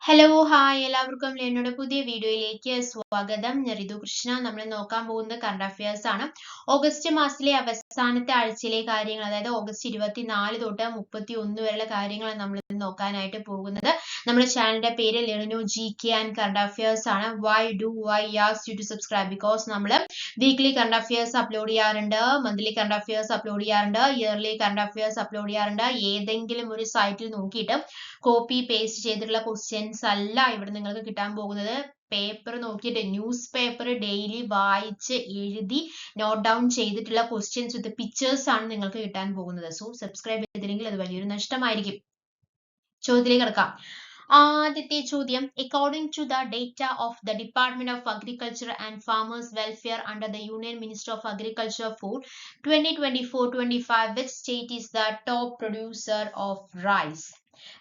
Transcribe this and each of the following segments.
Hello hi എല്ലാവർക്കും എന്നോട് പുതിയ വീഡിയോയിലേക്ക് സ്വാഗതം. ഞാൻ ഋതു കൃഷ്ണ. നമ്മൾ നോക്കാൻ പോകുന്നത് കറണ്ട് അഫയേഴ്സ് ആണ്. ഓഗസ്റ്റ് മാസത്തിലെ അവസാനത്തെ ആഴ്ചയിലെ കാര്യങ്ങൾ, അതായത് ഓഗസ്റ്റ് 24 തൊട്ട് 31 വരെയുള്ള കാര്യങ്ങളാണ് നമ്മൾ നോക്കാനായിട്ട് പോകുന്നത്. നമ്മുടെ ചാനലിന്റെ പേര് Learno GK and current affairs ആണ്. Why ask you to subscribe? Because നമ്മൾ വീക്ക്ലി കറണ്ട് അഫയേഴ്സ് അപ്ലോഡ് ചെയ്യാറുണ്ട്, മന്ത്ലി കറണ്ട് അഫയേഴ്സ് അപ്ലോഡ് ചെയ്യാറുണ്ട്, ഇയർലി കറണ്ട് അഫയേഴ്സ് അപ്ലോഡ് ചെയ്യാറുണ്ട്. ഏതെങ്കിലും ഒരു സൈറ്റിൽ നോക്കിയിട്ട് കോപ്പി പേസ്റ്റ് ചെയ്തിട്ടുള്ള ക്വസ്റ്റ്യൻസ് അല്ല ഇവിടെ നിങ്ങൾക്ക് കിട്ടാൻ പോകുന്നത്. പേപ്പർ നോക്കിയിട്ട് ന്യൂസ് പേപ്പർ ഡെയിലി വായിച്ച് എഴുതി നോട്ട് ഡൗൺ ചെയ്തിട്ടുള്ള ക്വസ്റ്റ്യൻസ് വിത്ത് പിക്ചേഴ്സ് ആണ് നിങ്ങൾക്ക് കിട്ടാൻ പോകുന്നത്. സോ സബ്സ്ക്രൈബ് ചെയ്തില്ലെങ്കിൽ അത് വലിയൊരു നഷ്ടമായിരിക്കും. ചോദ്യത്തിലേക്ക് കിടക്കാം. ആദ്യത്തെ ചോദ്യം, according to the data of the department of agriculture and farmers welfare under the union minister of agriculture for 2024-25, which state is the top producer of rice?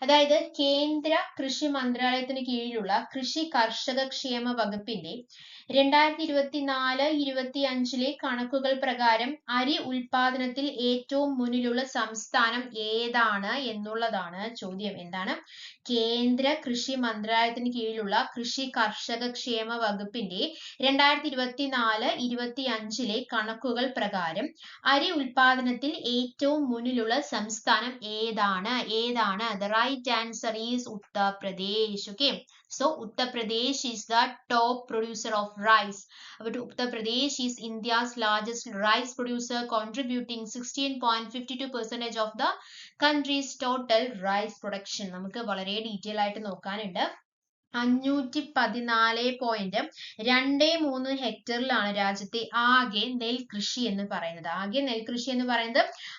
അതായത് കേന്ദ്ര കൃഷി മന്ത്രാലയത്തിന് കീഴിലുള്ള കൃഷി കർഷക ക്ഷേമ വകുപ്പിന്റെ 2024-25 കണക്കുകൾ പ്രകാരം അരി ഉൽപാദനത്തിൽ ഏറ്റവും മുന്നിലുള്ള സംസ്ഥാനം ഏതാണ് എന്നുള്ളതാണ് ചോദ്യം. എന്താണ്? കേന്ദ്ര കൃഷി മന്ത്രാലയത്തിന് കീഴിലുള്ള കൃഷി കർഷക ക്ഷേമ വകുപ്പിന്റെ 2024-25 കണക്കുകൾ പ്രകാരം അരി ഉൽപാദനത്തിൽ ഏറ്റവും മുന്നിലുള്ള സംസ്ഥാനം ഏതാണ്? The right answer is Uttar Pradesh. Okay, so Uttar Pradesh is the top producer of rice. Uttar Pradesh is India's largest rice producer, contributing 16.52% of the country's total rice production. നമുക്ക് വളരെ ഡീറ്റെയിൽ ആയിട്ട് നോക്കാനുണ്ട്. 514.23 ഹെക്ടറിലാണ് രാജ്യത്തെ ആകെ നെൽകൃഷി എന്ന് പറയുന്നത്.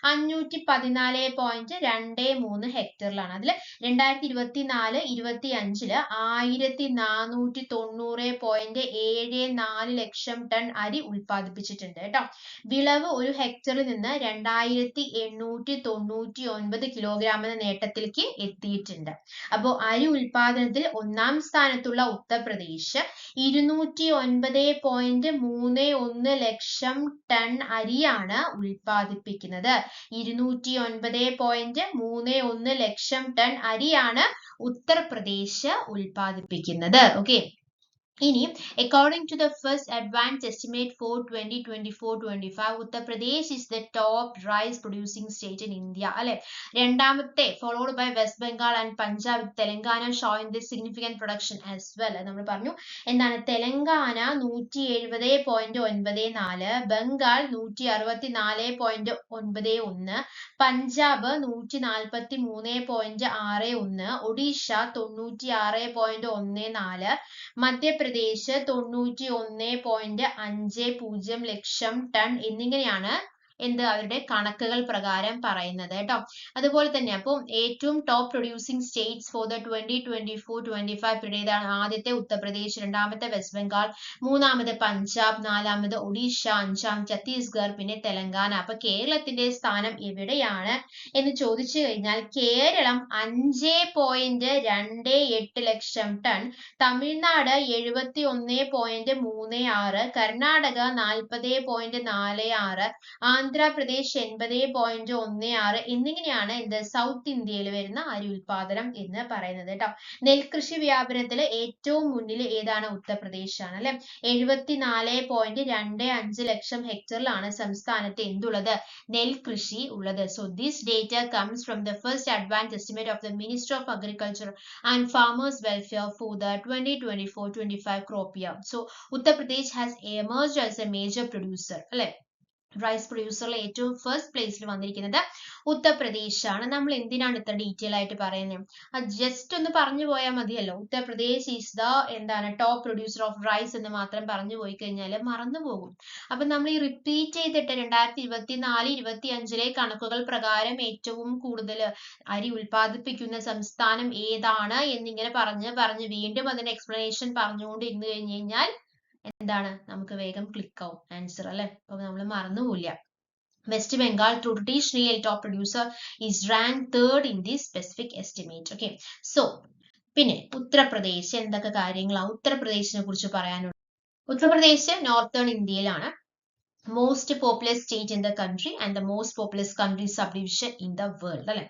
514.23 ഹെക്ടറിലാണ്. അതിൽ 2024-25 1490.74 ലക്ഷം ton അരി ഉൽപ്പാദിപ്പിച്ചിട്ടുണ്ട് കേട്ടോ. വിളവ് ഒരു ഹെക്ടറിൽ നിന്ന് 2899 കിലോഗ്രാം എന്ന നേട്ടത്തിലേക്ക് എത്തിയിട്ടുണ്ട്. അപ്പോൾ അരി ഉൽപാദനത്തിൽ ഒന്നാം സ്ഥാനത്തുള്ള ഉത്തർപ്രദേശ് 209.31 ലക്ഷം ടൺ അരിയാണ് ഉൽപ്പാദിപ്പിക്കുന്നത്. 209.31 ലക്ഷം ടൺ അരിയാണ് ഉത്തർപ്രദേശ് ഉൽപ്പാദിപ്പിക്കുന്നത്. ഓക്കെ, ഇനി according to the first advance estimate four 2024-25, Uttar Pradesh is the top rice producing state in India. അല്ലെ, രണ്ടാമത്തെ followed by west Bengal and Punjab, Telangana showing the significant production as well. നമ്മൾ പറഞ്ഞു എന്താണ്? തെലങ്കാന 170.94, ബംഗാൾ 164.91, പഞ്ചാബ് 143.61, ഒഡീഷ 96.14, മധ്യപ്രദേശ് 91.50 ലക്ഷം ടൺ എന്നിങ്ങനെയാണ് അവരുടെ കണക്കുകൾ പ്രകാരം പറയുന്നത് കേട്ടോ. അതുപോലെ തന്നെ അപ്പോൾ ഏറ്റവും top producing States for the 2024-25 period ഏതാണ്? ആദ്യത്തെ ഉത്തർപ്രദേശ്, രണ്ടാമത്തെ വെസ്റ്റ് ബംഗാൾ, മൂന്നാമത് പഞ്ചാബ്, നാലാമത് ഒഡീഷ, അഞ്ചാം ഛത്തീസ്ഗഡ്, പിന്നെ തെലങ്കാന. അപ്പൊ കേരളത്തിന്റെ സ്ഥാനം എവിടെയാണ് എന്ന് ചോദിച്ചു കഴിഞ്ഞാൽ കേരളം 5.28 ലക്ഷം ടൺ, തമിഴ്നാട് 71.36, കർണാടക 40.46, ആന്ധ്രാപ്രദേശ് 80.16 എന്നിങ്ങനെയാണ് സൗത്ത് ഇന്ത്യയിൽ വരുന്ന അരി ഉൽപാദനം എന്ന് പറയുന്നത് കേട്ടോ. നെൽകൃഷി വ്യാപനത്തിൽ ഏറ്റവും മുന്നിൽ ഏതാണ്? ഉത്തർപ്രദേശ് ആണ് അല്ലെ. 74.25 ലക്ഷം ഹെക്ടറിലാണ് സംസ്ഥാനത്ത് എന്തുള്ളത്? നെൽകൃഷി ഉള്ളത്. So this data comes from the first advance estimate of the minister of agriculture and farmers welfare for the 2024-25 crop year. So Uttar Pradesh has emerged as a major producer അല്ലെ. റൈസ് പ്രൊഡ്യൂസറിൽ ഏറ്റവും first പ്ലേസിൽ വന്നിരിക്കുന്നത് ഉത്തർപ്രദേശ് ആണ്. നമ്മൾ എന്തിനാണ് ഇത്ര detail ആയിട്ട് പറയുന്നത്? അത് ജസ്റ്റ് ഒന്ന് പറഞ്ഞു പോയാൽ മതിയല്ലോ. Uttar Pradesh is the top producer of rice എന്ന് മാത്രം പറഞ്ഞു പോയി കഴിഞ്ഞാൽ മറന്നു പോകും. അപ്പൊ നമ്മൾ ഈ റിപ്പീറ്റ് ചെയ്തിട്ട് 2024-25 കണക്കുകൾ പ്രകാരം ഏറ്റവും കൂടുതൽ അരി ഉൽപ്പാദിപ്പിക്കുന്ന സംസ്ഥാനം ഏതാണ് എന്നിങ്ങനെ പറഞ്ഞ് വീണ്ടും അതിന്റെ എക്സ്പ്ലനേഷൻ പറഞ്ഞുകൊണ്ടിരുന്നു കഴിഞ്ഞു കഴിഞ്ഞാൽ നമുക്ക് വേഗം ക്ലിക്ക് ആവും ആൻസർ അല്ലെ. അപ്പൊ നമ്മൾ മറന്നുപോയില്ല. West Bengal through traditionally top producer is ranked third in this specific estimate. Okay, so പിന്നെ ഉത്തർപ്രദേശ് എന്തൊക്കെ കാര്യങ്ങളാണ് ഉത്തർപ്രദേശിനെ കുറിച്ച് പറയാനുള്ളത്? ഉത്തർപ്രദേശ് നോർത്തേൺ ഇന്ത്യയിലാണ്. most populous state in the country and the most populous country subdivision in the world അല്ലെ.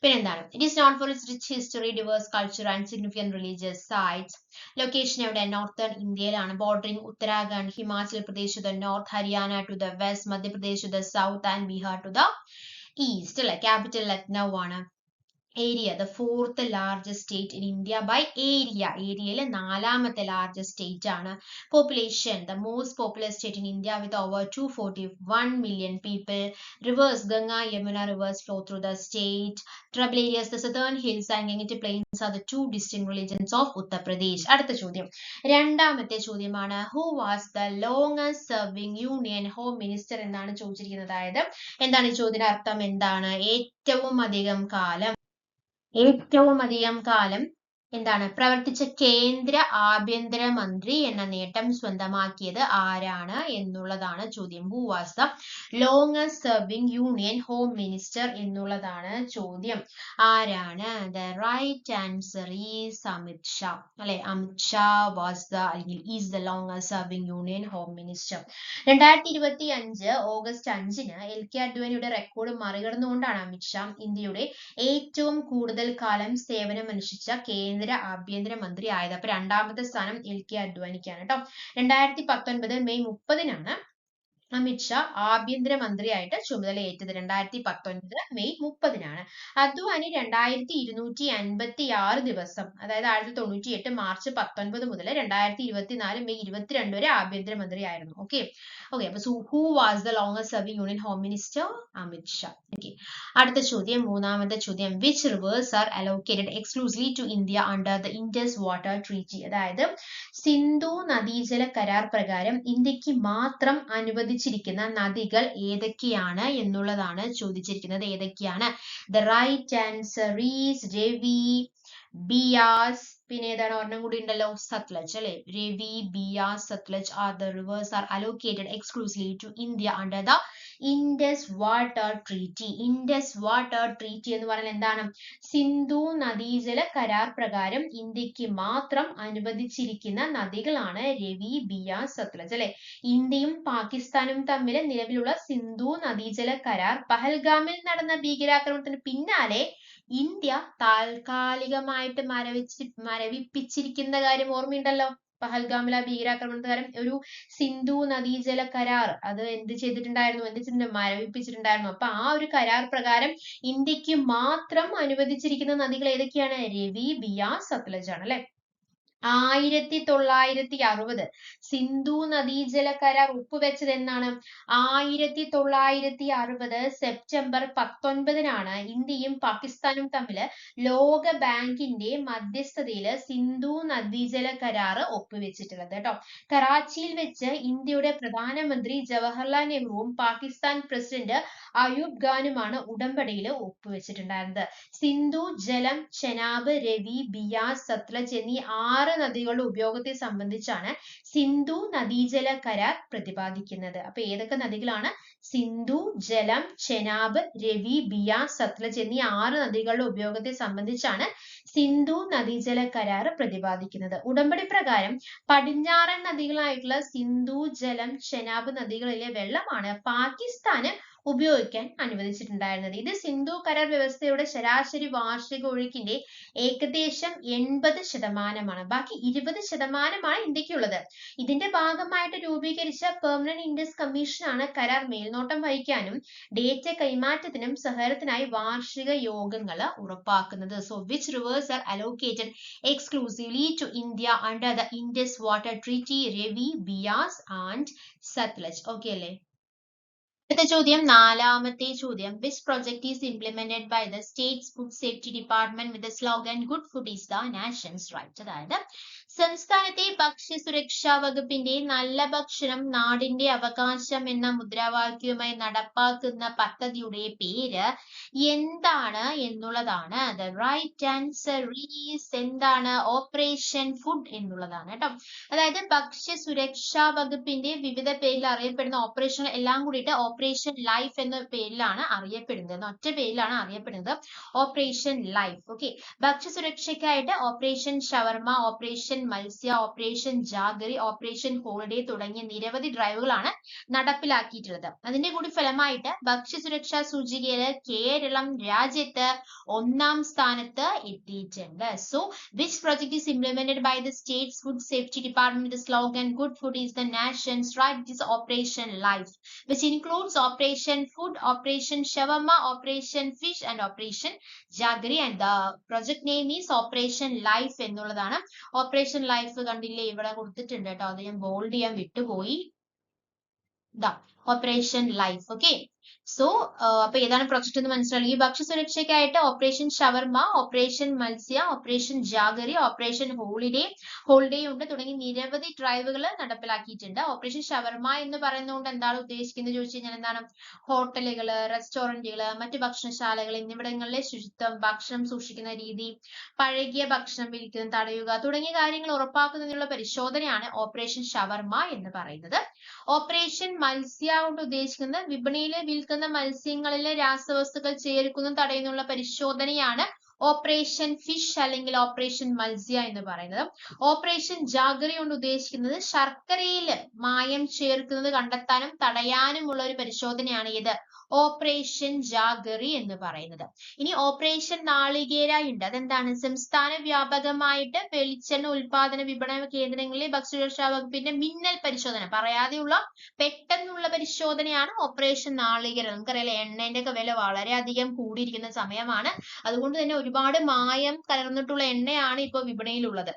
പിന്നെ എന്താണ്? It is known for its rich history, diverse culture and significant religious sites. Location എവിടെ? നോർത്തേൺ ഇന്ത്യയിലാണ്. Bordering Uttarakhand, Himachal Pradesh to the north, Haryana to the west, Madhya Pradesh to the south and Bihar to the east അല്ലെ. Capital Lucknow ആണ്. Area, the fourth largest state in India by area. ഏരിയയിലെ നാലാമത്തെ largest state ആണ്. Population, the most populous state in India with over 241 million people. Rivers, Ganga, Yamuna rivers flow through the state. Tribal areas, the southern hills and Gangetic plains are the two distinct regions of Uttar Pradesh. അടുത്ത ചോദ്യം, രണ്ടാമത്തെ ചോദ്യമാണ്. Who was the longest serving union home minister എന്നാണ് ചോദിച്ചിരിക്കുന്നത്. അതായത് എന്താണ് ഈ ചോദ്യത്തിന്റെ അർത്ഥം? എന്താണ് ഏറ്റവും അധികം കാലം എന്താണ് പ്രവർത്തിച്ച കേന്ദ്ര ആഭ്യന്തര മന്ത്രി എന്ന നേട്ടം സ്വന്തമാക്കിയത് ആരാണ് എന്നുള്ളതാണ് ചോദ്യം. Who was the longest serving union home minister എന്നുള്ളതാണ് ചോദ്യം. ആരാണ്? The right answer is Amit Shah അല്ലെ. Amit Shah was the അല്ലെങ്കിൽ is the longest serving union home minister. 2025 August 5-ന് LK അദ്വാനിയുടെ റെക്കോർഡ് മറികടന്നുകൊണ്ടാണ് അമിത് ഷാ ഇന്ത്യയുടെ ഏറ്റവും കൂടുതൽ കാലം സേവനമനുഷ്ഠിച്ച കേന്ദ്ര ആഭ്യന്തര മന്ത്രി ആയത്. അപ്പൊ രണ്ടാമത്തെ സ്ഥാനം LK അദ്വാനിക്കാണ് കേട്ടോ. 2019 മെയ് 30-നാണ് അമിത് ഷാ ആഭ്യന്തര മന്ത്രിയായിട്ട് ചുമതലയേറ്റത്. 2019 മെയ് 30-നാണ്. അദ്വാനി 2256 ദിവസം, അതായത് 1998 മാർച്ച് 19 മുതൽ 2024 മെയ് 22 വരെ ആഭ്യന്തര മന്ത്രി ആയിരുന്നു. ഓക്കെ. അപ്പൊ who was the longest serving union home minister? Amit Shah. Okay. അടുത്ത ചോദ്യം, മൂന്നാമത്തെ ചോദ്യം. Which rivers are allocated exclusively to India under the Indus Water Treaty? അതായത് സിന്ധു നദീജല കരാർ പ്രകാരം ഇന്ത്യക്ക് മാത്രം അനുവദിച്ചിരിക്കുന്ന നദികൾ ഏതൊക്കെയാണ് എന്നുള്ളതാണ് ചോദിച്ചിരിക്കുന്നത്. ഏതൊക്കെയാണ്? The right answer is Ravi, Beas, പിന്നെ ഏതാണ് ഒരെണ്ണം കൂടി ഉണ്ടല്ലോ, സത്ലജ് അല്ലെ. Ravi, Beas, Satluj are the rivers are allocated exclusively to India under the Indus Water Treaty. Indus Water Treaty എന്ന് പറഞ്ഞാൽ എന്താണ്? സിന്ധു നദീജല കരാർ പ്രകാരം ഇന്ത്യക്ക് മാത്രം അനുവദിച്ചിരിക്കുന്ന നദികളാണ് രവി, ബിയാസ്, സത്ലജ് അല്ലെ. ഇന്ത്യയും പാകിസ്ഥാനും തമ്മിൽ നിലവിലുള്ള സിന്ധു നദീജല കരാർ പഹൽഗാമിൽ നടന്ന ഭീകരാക്രമണത്തിന് പിന്നാലെ ഇന്ത്യ താൽക്കാലികമായിട്ട് മരവിപ്പിച്ചിരിക്കുന്ന കാര്യം ഓർമ്മയുണ്ടല്ലോ. പഹൽഗാമിലെ ഭീകരാക്രമണത്തിന് ഒരു സിന്ധു നദീജല കരാർ അത് മരവിപ്പിച്ചിട്ടുണ്ടായിരുന്നു. അപ്പൊ ആ ഒരു കരാർ പ്രകാരം ഇന്ത്യക്ക് മാത്രം അനുവദിച്ചിരിക്കുന്ന നദികൾ ഏതൊക്കെയാണ്? രവി, ബിയാസ്, സത്ലജ് ആണ് അല്ലെ. 1960 സിന്ധു നദീജല കരാർ ഒപ്പുവെച്ചത് എന്നാണ്? 1960 സെപ്റ്റംബർ 19-നാണ് ഇന്ത്യയും പാകിസ്ഥാനും തമ്മിൽ ലോക ബാങ്കിന്റെ മധ്യസ്ഥതയിൽ സിന്ധു നദീജല കരാർ ഒപ്പുവെച്ചിട്ടുള്ളത് കേട്ടോ. കറാച്ചിയിൽ വെച്ച് ഇന്ത്യയുടെ പ്രധാനമന്ത്രി ജവഹർലാൽ നെഹ്റുവും പാകിസ്ഥാൻ പ്രസിഡന്റ് അയൂബ് ഖാനുമാണ് ഉടമ്പടിയിൽ ഒപ്പുവെച്ചിട്ടുണ്ടായിരുന്നത്. സിന്ധു ജലം, ചെനാബ്, രവി, ബിയാസ്, സത്ലജ് എന്നീ 6 നദികളുടെ ഉപയോഗത്തെ സംബന്ധിച്ചാണ് സിന്ധു നദീജല കരാർ പ്രതിപാദിക്കുന്നത്. അപ്പൊ ഏതൊക്കെ നദികളാണ്? സിന്ധു ജലം, ചെനാബ്, രവി, ബിയാസ്, സത്ലജ് എന്നീ 6 നദികളുടെ ഉപയോഗത്തെ സംബന്ധിച്ചാണ് സിന്ധു നദീജല കരാർ പ്രതിപാദിക്കുന്നത്. ഉടമ്പടി പ്രകാരം പടിഞ്ഞാറൻ നദികളായിട്ടുള്ള സിന്ധു ജലം, ചെനാബ് നദികളിലെ വെള്ളമാണ് പാകിസ്ഥാന് ഉപയോഗിക്കാൻ അനുവദിച്ചിട്ടുണ്ടായിരുന്നത്. ഇത് സിന്ധു കരാർ വ്യവസ്ഥയുടെ ശരാശരി വാർഷിക ഒഴുക്കിന്റെ ഏകദേശം 80%. ബാക്കി 20%മാണ് ഇന്ത്യക്കുള്ളത്. ഇതിന്റെ ഭാഗമായിട്ട് രൂപീകരിച്ച പെർമനന്റ് ഇൻഡസ് കമ്മീഷനാണ് കരാർ മേൽനോട്ടം വഹിക്കാനും ഡേറ്റ കൈമാറ്റത്തിനും സഹകരണത്തിനായി വാർഷിക യോഗങ്ങൾ ഉറപ്പാക്കുന്നത്. So which rivers are allocated exclusively to India under the Indus Water Treaty? Ravi, Beas and Satluj. Okay അല്ലേ. അടുത്ത ചോദ്യം, നാലാമത്തെ ചോദ്യം. Which project is implemented by the State's Food Safety Department with the slogan Good Food is the Nation's Right? അതായത് സംസ്ഥാനത്തെ ഭക്ഷ്യസുരക്ഷാ വകുപ്പിന്റെ നല്ല ഭക്ഷണം നാടിന്റെ അവകാശം എന്ന മുദ്രാവാക്യവുമായി നടപ്പാക്കുന്ന പദ്ധതിയുടെ പേര് എന്താണ് എന്നുള്ളതാണ്. The right answer is എന്താണ്? ഓപ്പറേഷൻ ഫുഡ് എന്നുള്ളതാണ് കേട്ടോ. അതായത് ഭക്ഷ്യസുരക്ഷാ വകുപ്പിന്റെ വിവിധ പേരിൽ അറിയപ്പെടുന്ന ഓപ്പറേഷൻ എല്ലാം കൂടിയിട്ട് ഓപ്പറേഷൻ ലൈഫ് എന്ന പേരിലാണ് അറിയപ്പെടുന്നത്, ഒറ്റ പേരിലാണ് അറിയപ്പെടുന്നത്, ഓപ്പറേഷൻ ലൈഫ്. ഓക്കെ, ഭക്ഷ്യസുരക്ഷയ്ക്കായിട്ട് operation shawarma, operation Matsya, operation Jagari, operation holiday തുടങ്ങിയ നിരവധി ഡ്രൈവുകളാണ് നടപ്പിലാക്കിയിട്ടുള്ളത്. അതിന്റെ കൂടി ഫലമായിട്ട് ഭക്ഷ്യസുരക്ഷാ സൂചികയിൽ കേരളം രാജ്യത്ത് 1ാം സ്ഥാനത്ത് എത്തിയിട്ടുണ്ട്. So which project is implemented by the state's food safety department with the slogan good food is the nation's right? It is Operation Life, which includes Operation Food, Operation Shawarma, Operation Fish and Operation Jaggery, and the project name is Operation Life എന്നുള്ളതാണ്. Operation Life കണ്ടില്ലേ, ഇവിടെ കൊടുത്തിട്ടുണ്ട് കേട്ടോ, അത് ഞാൻ bold ചെയ്യാൻ വിട്ടുപോയി. Operation life. Okay, so അപ്പൊ ഏതാണ് പ്രൊജക്ട് എന്ന് മനസ്സിലായി. ഈ ഭക്ഷ്യസുരക്ഷയ്ക്കായിട്ട് operation shawarma, operation Matsya, operation Jagari, operation holiday ഉണ്ട് തുടങ്ങി നിരവധി ഡ്രൈവുകൾ നടപ്പിലാക്കിയിട്ടുണ്ട്. ഓപ്പറേഷൻ ഷവർമ എന്ന് പറയുന്നതുകൊണ്ട് എന്താണ് ഉദ്ദേശിക്കുന്നത് ചോദിച്ചു കഴിഞ്ഞാൽ എന്താണ്, ഹോട്ടലുകള്, റെസ്റ്റോറന്റുകള്, മറ്റു ഭക്ഷണശാലകൾ എന്നിവിടങ്ങളിലെ ശുചിത്വം, ഭക്ഷണം സൂക്ഷിക്കുന്ന രീതി, പഴകിയ ഭക്ഷണം വിൽക്കുന്നത് തടയുക തുടങ്ങിയ കാര്യങ്ങൾ ഉറപ്പാക്കുന്നതിനുള്ള പരിശോധനയാണ് ഓപ്പറേഷൻ ഷവർമ എന്ന് പറയുന്നത്. ഓപ്പറേഷൻ മത്സ്യ കൊണ്ട് ഉദ്ദേശിക്കുന്നത് വിപണിയിൽ വിൽക്കുന്ന മത്സ്യങ്ങളിലെ രാസവസ്തുക്കൾ ചേർക്കുന്നത് തടയുന്നുള്ള പരിശോധനയാണ് ഓപ്പറേഷൻ ഫിഷ് അല്ലെങ്കിൽ ഓപ്പറേഷൻ മത്സ്യ എന്ന് പറയുന്നത്. ഓപ്പറേഷൻ ജാഗരി കൊണ്ട് ഉദ്ദേശിക്കുന്നത് ശർക്കരയിൽ മായം ചേർക്കുന്നത് കണ്ടെത്താനും തടയാനുമുള്ള ഒരു പരിശോധനയാണ് ഇത് ഓപ്പറേഷൻ ജാഗറി എന്ന് പറയുന്നത്. ഇനി ഓപ്പറേഷൻ നാളികേര ഉണ്ട്, അതെന്താണ്, സംസ്ഥാന വ്യാപകമായിട്ട് വെളിച്ചെണ്ണ ഉൽപാദന വിപണന കേന്ദ്രങ്ങളിലെ ഭക്ഷ്യസുരക്ഷാ വകുപ്പിന്റെ മിന്നൽ പരിശോധന, പറയാതെയുള്ള പെട്ടെന്നുള്ള പരിശോധനയാണ് ഓപ്പറേഷൻ നാളികേരം. നമുക്കറിയാലോ എണ്ണേന്റെ ഒക്കെ വില വളരെയധികം കൂടിയിരിക്കുന്ന സമയമാണ്, അതുകൊണ്ട് തന്നെ ഒരുപാട് മായം കലർന്നിട്ടുള്ള എണ്ണയാണ് ഇപ്പോൾ വിപണിയിലുള്ളത്.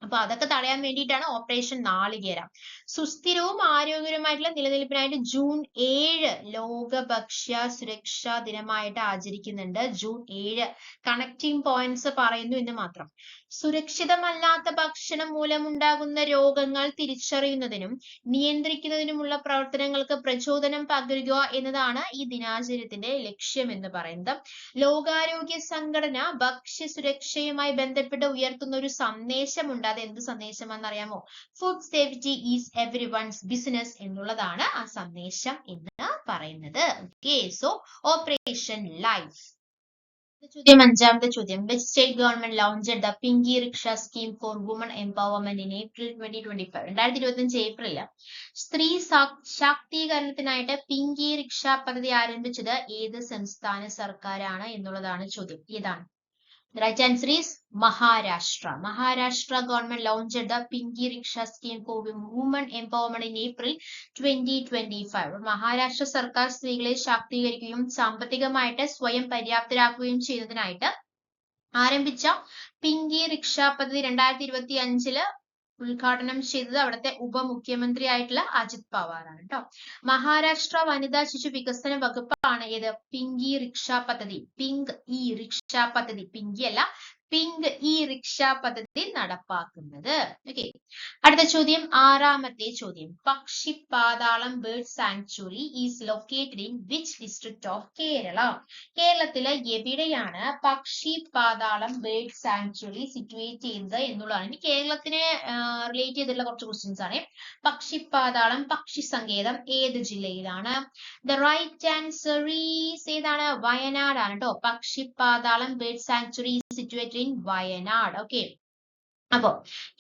അപ്പൊ അതൊക്കെ തടയാൻ വേണ്ടിയിട്ടാണ് ഓപ്പറേഷൻ നാളികേരം. സുസ്ഥിരവും ആരോഗ്യകരമായിട്ടുള്ള നിലനിൽപ്പിനായിട്ട് ജൂൺ 7 ലോക ഭക്ഷ്യ സുരക്ഷാ ദിനമായിട്ട് ആചരിക്കുന്നുണ്ട്. ജൂൺ 7 കണക്റ്റിംഗ് പോയിന്റ്സ് പറയുന്നു എന്ന് മാത്രം. സുരക്ഷിതമല്ലാത്ത ഭക്ഷണം മൂലമുണ്ടാകുന്ന രോഗങ്ങൾ തിരിച്ചറിയുന്നതിനും നിയന്ത്രിക്കുന്നതിനുമുള്ള പ്രവർത്തനങ്ങൾക്ക് പ്രചോദനം പകരുക എന്നതാണ് ഈ ദിനാചരണത്തിന്റെ ലക്ഷ്യം എന്ന് പറയുന്നത്. ലോകാരോഗ്യ സംഘടന ഭക്ഷ്യ സുരക്ഷയുമായി ബന്ധപ്പെട്ട് ഉയർത്തുന്ന ഒരു സന്ദേശമുണ്ട്. അത് എന്ത് സന്ദേശമാണെന്ന് അറിയാമോ? ഫുഡ് സേഫ്റ്റി ഈസ് എവരിവൺസ് ബിസിനസ് എന്നുള്ളതാണ് ആ സന്ദേശം എന്ന് പറയുന്നത്. Okay, so operation life. ചോദ്യം, 5ാമത്തെ ചോദ്യം. Which state government launched the Pinky Rickshaw scheme for women empowerment in April 2025? 2025 ഏപ്രിലില് സ്ത്രീ ശാക്തീകരണത്തിനായിട്ട് പിങ്കി റിക്ഷ പദ്ധതി ആരംഭിച്ചത് ഏത് സംസ്ഥാന സർക്കാരാണ് എന്നുള്ളതാണ് ചോദ്യം. ഏതാണ്? The right answer is Maharashtra. Maharashtra government launched the Pinky Rickshaw scheme for women empowerment in April 2025. Maharashtra സർക്കാർ സ്ത്രീകളെ ശാക്തീകരിക്കുകയും സാമ്പത്തികമായിട്ട് സ്വയം പര്യാപ്തരാക്കുകയും ചെയ്യുന്നതിനായിട്ട് ആരംഭിച്ച പിങ്കി റിക്ഷ പദ്ധതി 2025 ഉദ്ഘാടനം ചെയ്തത് അവിടുത്തെ ഉപമുഖ്യമന്ത്രി ആയിട്ടുള്ള അജിത് പവാറാണ് കേട്ടോ. മഹാരാഷ്ട്ര വനിതാ ശിശു വികസന വകുപ്പാണ് ഏത് പിങ്കി റിക്ഷ പദ്ധതി, പിങ്ക് ഇ റിക്ഷ പദ്ധതി, പിങ്കി അല്ല പിങ്ക് ഇ റിക്ഷ പദ്ധതി നടപ്പാക്കുന്നത്. ഓക്കെ, അടുത്ത ചോദ്യം, 6ാമത്തെ ചോദ്യം. Pakshipathalam bird sanctuary is located in which district of Kerala? കേരളത്തിലെ എവിടെയാണ് പക്ഷിപ്പാതാളം ബേർഡ് സാങ്ച്വറി സിറ്റുവേറ്റ് ചെയ്യുന്നത് എന്നുള്ളതാണ്. ഇനി കേരളത്തിനെ റിലേറ്റ് ചെയ്തിട്ടുള്ള കുറച്ച് ക്വസ്റ്റ്യൻസ് ആണ്. പക്ഷിപ്പാതാളം പക്ഷി സങ്കേതം ഏത് ജില്ലയിലാണ്? ദ റൈറ്റ് ആൻസർ ഈസ് ഏതാണ്? വയനാടാണ് കേട്ടോ. Pakshipathalam bird sanctuary situated in Wayanad. Okay, അപ്പോ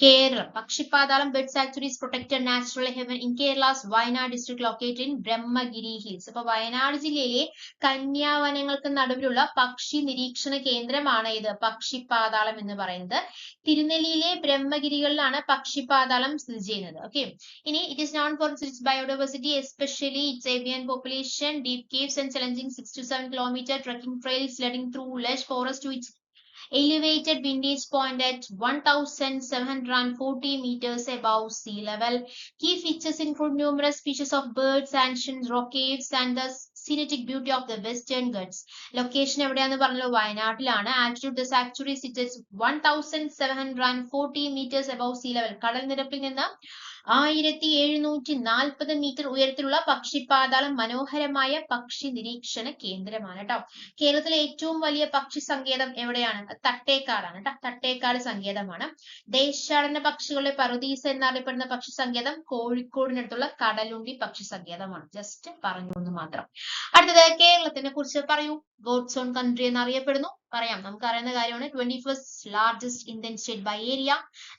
Keralam Pakshipathalam bird sanctuary is protected natural heaven in Kerala's Wayanad district located in Brahmagiri hills. അപ്പൊ വയനാട് ജില്ലയിലെ കന്യാവനങ്ങൾക്ക് നടുവിലുള്ള പക്ഷി നിരീക്ഷണ കേന്ദ്രമാണ് ഇത് പക്ഷിപ്പാതാളം എന്ന് പറയുന്നത്. തിരുനെല്ലിയിലെ ബ്രഹ്മഗിരികളിലാണ് പക്ഷിപ്പാതാളം സ്ഥിതി ചെയ്യുന്നത്. ഓക്കെ, ഇനി it is known for it's biodiversity, especially it's avian population, deep caves and challenging 6 to 7 kilometer trekking trails leading through lush forest to its elevated vintage point at 1,740 meters above sea level. Key features include numerous species of birds, ancient rock caves, and the scenic beauty of the Western Ghats. Location എവിടെയാന്ന് പറഞ്ഞല്ലോ, വയനാട്ടിലാണ്. Altitude the sanctuary sits at 1,740 meters above sea level. കടൽ നിരപ്പിൽ നിന്ന് 1740 metre ഉയരത്തിലുള്ള പക്ഷിപ്പാതാളം മനോഹരമായ പക്ഷി നിരീക്ഷണ കേന്ദ്രമാണ് കേട്ടോ. കേരളത്തിലെ ഏറ്റവും വലിയ പക്ഷി സങ്കേതം എവിടെയാണ്? തട്ടേക്കാടാണ് കേട്ടോ. തട്ടേക്കാട് സങ്കേതമാണ്. ദേശാടന പക്ഷികളുടെ പറുദീസ എന്നറിയപ്പെടുന്ന പക്ഷി സങ്കേതം കോഴിക്കോടിനടുത്തുള്ള കടലുണ്ടി പക്ഷി സങ്കേതമാണ്. ജസ്റ്റ് പറഞ്ഞു എന്ന് മാത്രം. അടുത്തത് കേരളത്തിനെ കുറിച്ച് പറയൂ. ഗോഡ്സ് ഓൺ കൺട്രി എന്നറിയപ്പെടുന്നു. പറയാം, നമുക്ക് അറിയുന്ന കാര്യമാണ്. 21st largest Indian state by area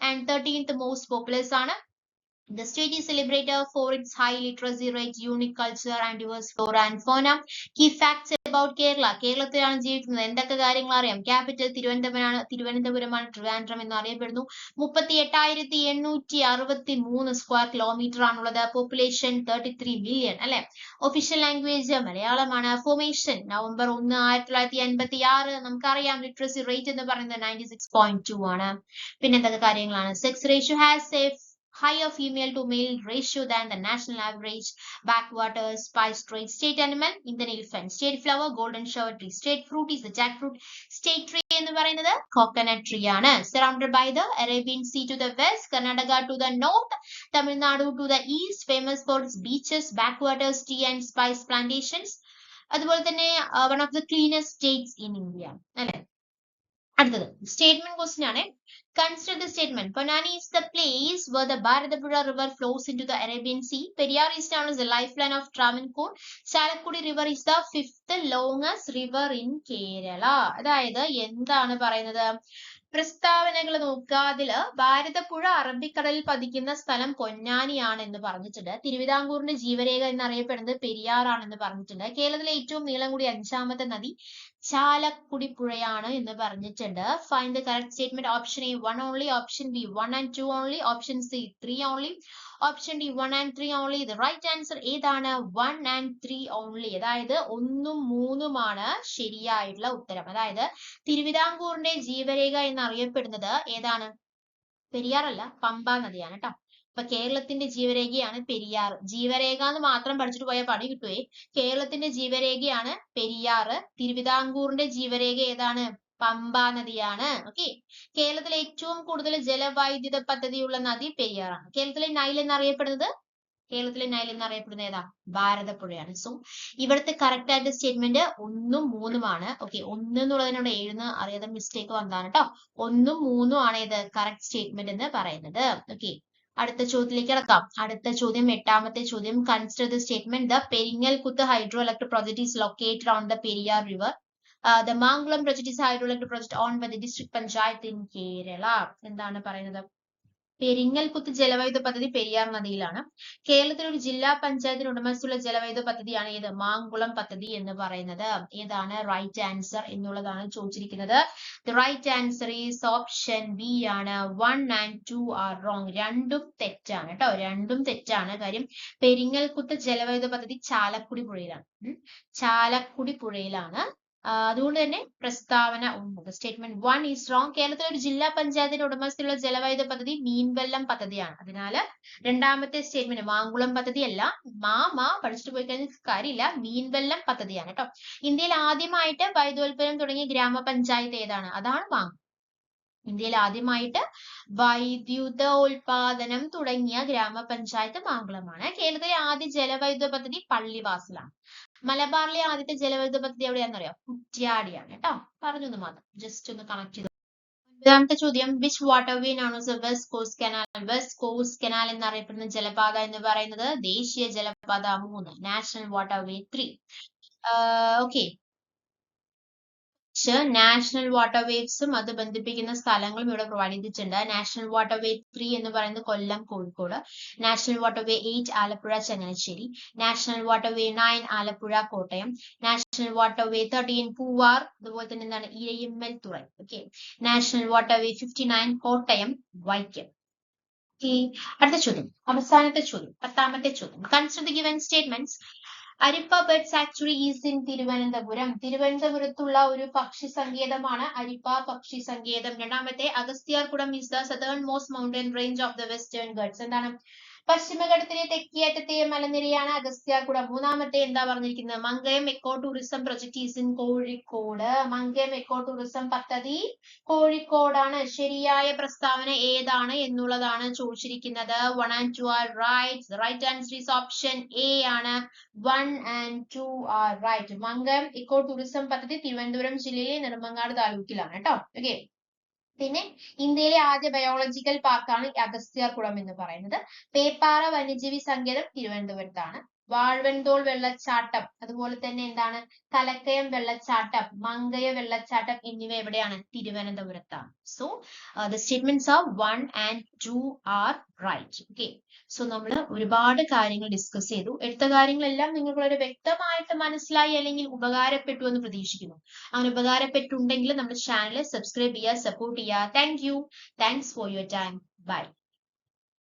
and 13th most populous ആണ്. The state is celebrated for its high literacy rate, unique culture and diverse flora and fauna. Key facts about Kerala. കേരളത്തിലാണ് ജീവിക്കുന്നത്. എന്തൊക്കെ കാര്യങ്ങൾ അറിയാം? ക്യാപിറ്റൽ തിരുവനന്തപുരമാണ്. ട്രിവാൻഡ്രം എന്ന് അറിയപ്പെടുന്നു. 38,863 square kilometre ആണുള്ളത്. Population 33 million അല്ലെ. ഒഫീഷ്യൽ ലാംഗ്വേജ് മലയാളമാണ്. Formation November 1, 1986. നമുക്കറിയാം ലിറ്ററസി റേറ്റ് എന്ന് പറയുന്നത് 96.2 ആണ്. പിന്നെ എന്തൊക്കെ കാര്യങ്ങളാണ്? Sex ratio has A higher female to male ratio than the national average. Backwaters, spice trade. State animal, Indian elephant. State flower, golden shower tree. State fruit is the jackfruit. State tree എന്ന് പറയുന്നത് coconut tree ആണ്. Surrounded by the Arabian Sea to the west, Karnataka to the north, Tamil Nadu to the east, famous for its beaches, backwaters, tea and spice plantations. അതുപോലെ തന്നെ one of the cleanest states in India അല്ലെ. അടുത്തത് statement question ആണ്. Consider the statement. Ponani is the place where the Bharatapuzha river flows into the Arabian Sea. Periyar is known as the lifeline of Travancore. Chalakkudi river is the 5th longest river in Kerala. അതായത് എന്താണ് പറയുന്നത്? പ്രസ്താവനകൾ നോക്കുക. അതില് ഭാരതപ്പുഴ അറബിക്കടലിൽ പതിക്കുന്ന സ്ഥലം പൊന്നാനിയാണ് എന്ന് പറഞ്ഞിട്ടുണ്ട്. തിരുവിതാംകൂറിന്റെ ജീവരേഖ എന്നറിയപ്പെടുന്നത് പെരിയാറാണെന്ന് പറഞ്ഞിട്ടുണ്ട്. കേരളത്തിലെ ഏറ്റവും നീളം കൂടിയ 5ാമത്തെ നദി ചാലക്കുടി പുഴയാണ് എന്ന് പറഞ്ഞിട്ടുണ്ട്. Find the correct statement. Option A 1 only, option B 1 and 2 only, option C 3 only, option D 1 and 3 only. The right answer ഏതാണ്? 1 and 3 only. അതായത് 1ഉം 3ഉമാണ് ശരിയായിട്ടുള്ള ഉത്തരം. അതായത് തിരുവിതാംകൂറിന്റെ ജീവരേഖ എന്നറിയപ്പെടുന്നത് ഏതാണ്? പെരിയാർ അല്ല, പമ്പ നദിയാണ് കേട്ടോ. അപ്പൊ കേരളത്തിന്റെ ജീവരേഖയാണ് പെരിയാർ. ജീവരേഖ എന്ന് മാത്രം പഠിച്ചിട്ട് പോയാൽ പണി കിട്ടുവേ. കേരളത്തിന്റെ ജീവരേഖയാണ് പെരിയാറ്. തിരുവിതാംകൂറിന്റെ ജീവരേഖ ഏതാണ്? പമ്പ നദിയാണ്. ഓക്കെ. കേരളത്തിലെ ഏറ്റവും കൂടുതൽ ജലവൈദ്യുത പദ്ധതിയുള്ള നദി പെരിയാറാണ്. കേരളത്തിലെ നൈൽ എന്നറിയപ്പെടുന്നത് ഏതാ? ഭാരതപ്പുഴയാണ്. സോ ഇവിടുത്തെ കറക്റ്റ് ആയിട്ട് സ്റ്റേറ്റ്മെന്റ് 1ഉം 3ഉമാണ്. ഓക്കെ, 1 എന്നുള്ളതിനോട് 7 അറിയാതെ മിസ്റ്റേക്ക് വന്നതാണ് കേട്ടോ. 1ഉം 3ഉം ആണ് ഇത് കറക്റ്റ് സ്റ്റേറ്റ്മെന്റ് എന്ന് പറയുന്നത്. ഓക്കെ, അടുത്ത ചോദ്യത്തിലേക്ക് കിടക്കാം. അടുത്ത ചോദ്യം 8ാമത്തെ ചോദ്യം. Consider the statement. The Peringalkuthu hydro electric project is located on the Periyar river. The Mangalam project is hydroelectric project owned by the district panchayat in Kerala. എന്താണ് പറയുന്നത്? പെരിങ്ങൽകുത്ത് ജലവൈദ്യുത പദ്ധതി പെരിയാർ നദിയിലാണ്. കേരളത്തിലെ ഒരു ജില്ലാ പഞ്ചായത്തിന് ഉടമസ്ഥയുള്ള ജലവൈദ്യുത പദ്ധതിയാണ് ഏത്? മാങ്കുളം പദ്ധതി എന്ന് പറയുന്നത്. ഏതാണ് റൈറ്റ് ആൻസർ എന്നുള്ളതാണ് ചോദിച്ചിരിക്കുന്നത്. The right answer is option B ആണ്. 1 and 2 are wrong. രണ്ടും തെറ്റാണ് കേട്ടോ. രണ്ടും തെറ്റാണ്. കാര്യം പെരിങ്ങൽകുത്ത് ജലവൈദ്യുത പദ്ധതി ചാലക്കുടി പുഴയിലാണ്. അതുകൊണ്ട് തന്നെ പ്രസ്താവന സ്റ്റേറ്റ്മെന്റ് 1 ഈസ് റോങ്. കേരളത്തിലെ ഒരു ജില്ലാ പഞ്ചായത്തിന്റെ ഉടമസ്ഥയിലുള്ള ജലവൈദ്യുത പദ്ധതി മീൻവെല്ലം പദ്ധതിയാണ്. അതിനാൽ രണ്ടാമത്തെ സ്റ്റേറ്റ്മെന്റ് മാങ്കുളം പദ്ധതിയല്ല. പഠിച്ചിട്ട് പോയി കഴിഞ്ഞാൽ കാര്യമില്ല. മീൻവെല്ലം പദ്ധതിയാണ് കേട്ടോ. ഇന്ത്യയിൽ ആദ്യമായിട്ട് വൈദ്യുതോൽപ്പന്നം തുടങ്ങിയ ഗ്രാമപഞ്ചായത്ത് ഏതാണ്? അതാണ് മാങ്കുളം. ഇന്ത്യയിൽ ആദ്യമായിട്ട് വൈദ്യുതോൽപാദനം തുടങ്ങിയ ഗ്രാമപഞ്ചായത്ത് മാങ്കുളമാണ്. കേരളത്തിലെ ആദ്യ ജലവൈദ്യുത പദ്ധതി പള്ളിവാസലാണ്. മലബാറിലെ ആദ്യത്തെ ജലവൈദ്യുത പദ്ധതി എവിടെയാണെന്നറിയോ? കുറ്റ്യാടിയാണ് കേട്ടോ. പറഞ്ഞൊന്ന് മാത്രം ജസ്റ്റ് ഒന്ന് കണക്ട് ചെയ്തു. 9ാമത്തെ ചോദ്യം. വിച്ച് വാട്ടർവേ ആണ് west cost canal? West cost canal എന്നറിയപ്പെടുന്ന ജലപാത എന്ന് പറയുന്നത് ദേശീയ ജലപാത 3, നാഷണൽ വാട്ടർവേ 3. ഓക്കെ, നാഷണൽ വാട്ടർവേസും അത് ബന്ധിപ്പിക്കുന്ന സ്ഥലങ്ങളും ഇവിടെ പ്രൊവൈഡ് ചെയ്തിട്ടുണ്ട്. നാഷണൽ വാട്ടർവേ 3 എന്ന് പറയുന്നത് Kollam Kozhikode, national waterway 8 Alappuzha Changanassery, national waterway 9 Alappuzha Kottayam, national waterway 13 Poovar, അതുപോലെ തന്നെ എന്താണ് Irayimmal Thurai. Okay, national waterway 59 Kottayam Vaikom. അടുത്ത ചോദ്യം, അവസാനത്തെ ചോദ്യം, 10ാമത്തെ ചോദ്യം. Consider the given statements. Arippa bird sanctuary is in Thiruvananthapuram. തിരുവനന്തപുരത്തുള്ള ഒരു പക്ഷി സങ്കേതമാണ് അരിപ്പ പക്ഷി സങ്കേതം. രണ്ടാമത്തെ, Agasthyarkoodam is the southernmost mountain range of the Western Ghats. എന്താണ്? പശ്ചിമഘട്ടത്തിലെ തെക്കേയറ്റത്തെ മലനിരയാണ് അഗസ്ത്യാർകൂടം. മൂന്നാമത്തെ എന്താ പറഞ്ഞിരിക്കുന്നത്? Mankayam eco tourism project is in Kozhikode. Mankayam eco tourism പദ്ധതി കോഴിക്കോടാണ്. ശരിയായ പ്രസ്താവന ഏതാണ് എന്നുള്ളതാണ് ചോദിച്ചിരിക്കുന്നത്. 1 and 2 are right. The right answer is option A ആണ്. 1 and 2 are right. Mankayam eco tourism പദ്ധതി തിരുവനന്തപുരം ജില്ലയിലെ നെടുമങ്ങാട് താലൂക്കിലാണ് കേട്ടോ. ഓക്കെ. പിന്നെ ഇന്ത്യയിലെ ആദ്യ ബയോളജിക്കൽ പാർക്കാണ് അഗസ്ത്യാർകുളം എന്ന് പറയുന്നത്. പേപ്പാറ വന്യജീവി സങ്കേതം തിരുവനന്തപുരത്താണ്. വാഴവൻതോൾ വെള്ളച്ചാട്ടം, അതുപോലെ തന്നെ എന്താണ് കലക്കയം വെള്ളച്ചാട്ടം, മങ്കയ വെള്ളച്ചാട്ടം എന്നിവ എവിടെയാണ്? തിരുവനന്തപുരത്താണ്. So the statements are 1 and 2 are right. Okay. So നമ്മൾ ഒരുപാട് കാര്യങ്ങൾ ഡിസ്കസ് ചെയ്തു. എടുത്ത കാര്യങ്ങളെല്ലാം നിങ്ങൾക്ക് വളരെ വ്യക്തമായിട്ട് മനസ്സിലായി അല്ലെങ്കിൽ ഉപകാരപ്പെട്ടു എന്ന് പ്രതീക്ഷിക്കുന്നു. അങ്ങനെ ഉപകാരപ്പെട്ടുണ്ടെങ്കിൽ നമ്മുടെ ചാനൽ സബ്സ്ക്രൈബ് ചെയ്യുക, സപ്പോർട്ട് ചെയ്യുക. Thank you. Thanks for your time. By.